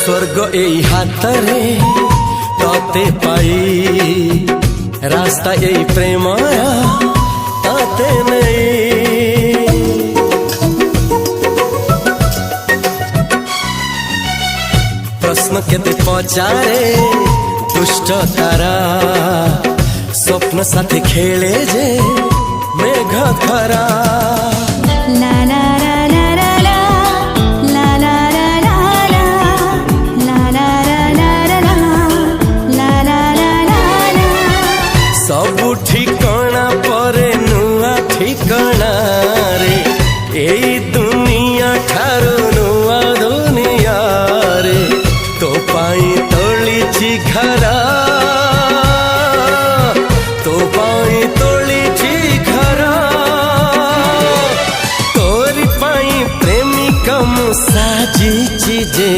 स्वर्ग एई हातरे तते पाई रास्ता एई प्रेमाया ताते नहीं। प्रश्न केते पचारे दुष्ट तारा स्वप्न साथी खेले जे मेघ खरा। सबु ठिकाना परे नुआ ठिकाना रे एई दुनिया ठारू नुआ दुनिया रे। तो पाई तोलिछि घरा तो पाई तोलिछि घरा तोरी पाई प्रेमिका मु साजिछि जे।